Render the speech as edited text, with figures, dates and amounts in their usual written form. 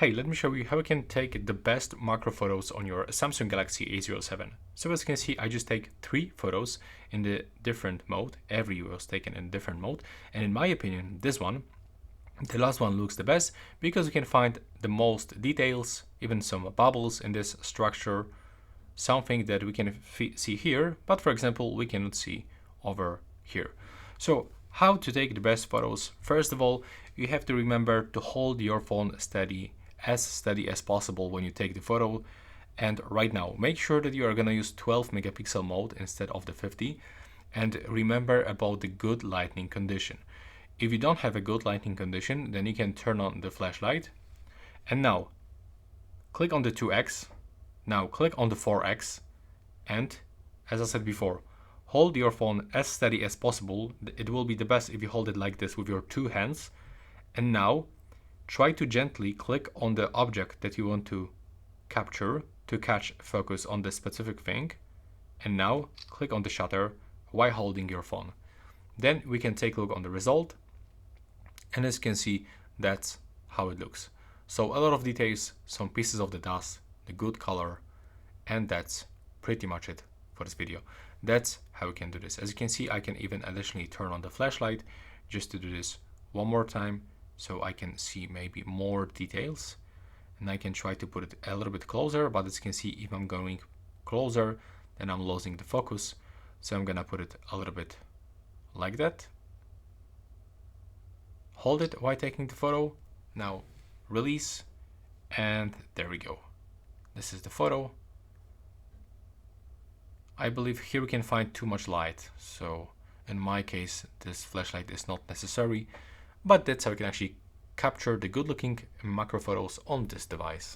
Hey, let me show you how you can take the best macro photos on your Samsung Galaxy A07. So as you can see, I just take 3 photos in the different mode. Every was taken in different mode. And in my opinion, this one, the last one looks the best because you can find the most details, even some bubbles in this structure, something that we can see here, but for example, we cannot see over here. So how to take the best photos? First of all, you have to remember to hold your phone steady as possible when you take the photo. And right now, make sure that you are gonna use 12 megapixel mode instead of the 50. And remember about the good lighting condition. If you don't have a good lighting condition, then you can turn on the flashlight. And now, click on the 2x. Now click on the 4x. And as I said before, hold your phone as steady as possible. It will be the best if you hold it like this with your 2 hands. And now, try to gently click on the object that you want to capture to catch focus on the specific thing. And now click on the shutter while holding your phone. Then we can take a look on the result. And as you can see, that's how it looks. So a lot of details, some pieces of the dust, the good color, and that's pretty much it for this video. That's how we can do this. As you can see, I can even additionally turn on the flashlight just to do this one more time, so I can see maybe more details, and I can try to put it a little bit closer, but as you can see, if I'm going closer, then I'm losing the focus. So I'm gonna put it a little bit like that. Hold it while taking the photo. Now release, and there we go. This is the photo. I believe here we can find too much light, so in my case this flashlight is not necessary. But that's how we can actually capture the good looking macro photos on this device.